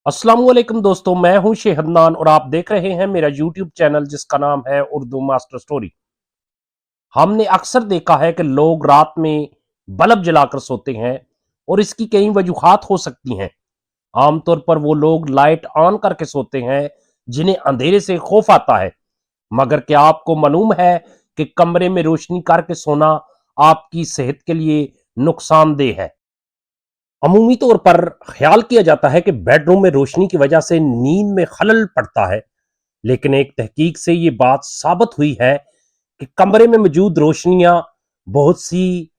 अस्सलाम वालेकुम दोस्तों, मैं हूं शेहदनान और आप देख रहे हैं मेरा यूट्यूब चैनल जिसका नाम है उर्दू मास्टर स्टोरी। हमने अक्सर देखा है कि लोग रात में बल्ब जलाकर सोते हैं और इसकी कई वजूहात हो सकती हैं। आमतौर पर वो लोग लाइट ऑन करके सोते हैं जिन्हें अंधेरे से खौफ आता है। मगर क्या आपको मालूम है कि कमरे में रोशनी करके सोना आपकी सेहत के लिए नुकसानदेह है। अमूमी तौर पर ख्याल किया जाता है कि बेडरूम में रोशनी की वजह से नींद में खलल पड़ता है, लेकिन एक तहकीक से ये बात साबित हुई है कि कमरे में मौजूद रोशनियां बहुत सी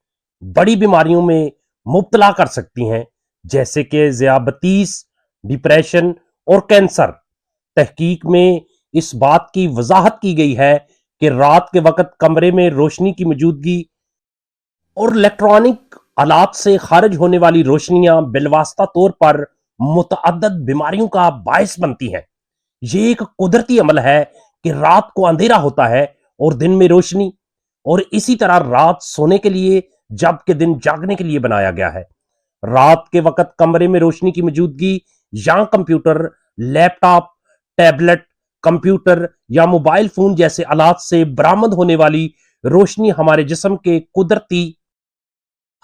बड़ी बीमारियों में मुब्तला कर सकती हैं, जैसे कि ज़ियाबतीस, डिप्रेशन और कैंसर। तहकीक में इस बात की वजाहत की गई है कि रात के वक्त कमरे में रोशनी की मौजूदगी और इलेक्ट्रॉनिक आलात से खारिज होने वाली रोशनियां बिलवास्ता तौर पर मुतअद्दिद बीमारियों का बायस बनती हैं। ये एक कुदरती अमल है कि रात को अंधेरा होता है और दिन में रोशनी, और इसी तरह रात सोने के लिए जबकि दिन जागने के लिए बनाया गया है। रात के वक्त कमरे में रोशनी की मौजूदगी या कंप्यूटर, लैपटॉप, टैबलेट, कंप्यूटर या मोबाइल फोन जैसे आलात से बरामद होने वाली रोशनी हमारे जिस्म के कुदरती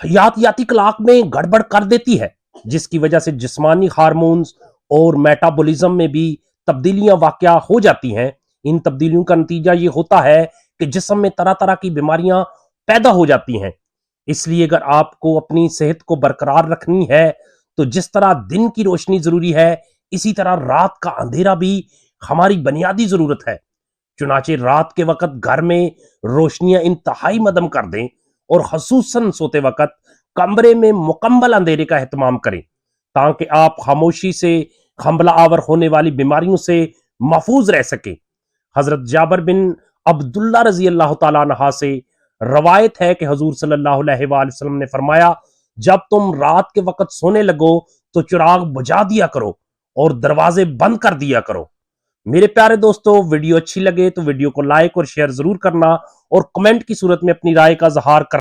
हयातियाती क्लॉक में गड़बड़ कर देती है, जिसकी वजह से जिस्मानी हार्मोन्स और मेटाबॉलिज्म में भी तब्दीलियां वाकया हो जाती हैं। इन तब्दीलियों का नतीजा ये होता है कि जिस्म में तरह तरह की बीमारियां पैदा हो जाती हैं। इसलिए अगर आपको अपनी सेहत को बरकरार रखनी है तो जिस तरह दिन की रोशनी जरूरी है, इसी तरह रात का अंधेरा भी हमारी बुनियादी जरूरत है। चुनाचे रात के वक्त घर में रोशनियां इंतहाई मदम कर दें और खसूसन सोते वक्त कमरे में मुकम्मल अंधेरे का एहतमाम करें, ताकि आप खामोशी से हमला आवर होने वाली बीमारियों से महफूज रह सके। हजरत जाबर बिन अब्दुल्ला रजी अल्लाह तआला अन्हा से रवायत है कि हजूर सल्लल्लाहु अलैहि वसल्लम ने फरमाया, जब तुम रात के वक्त सोने लगो तो चिराग बुझा दिया करो और दरवाजे बंद कर दिया करो। मेरे प्यारे दोस्तों, वीडियो अच्छी लगे तो वीडियो को लाइक और शेयर जरूर करना और कमेंट की सूरत में अपनी राय का इजहार करना।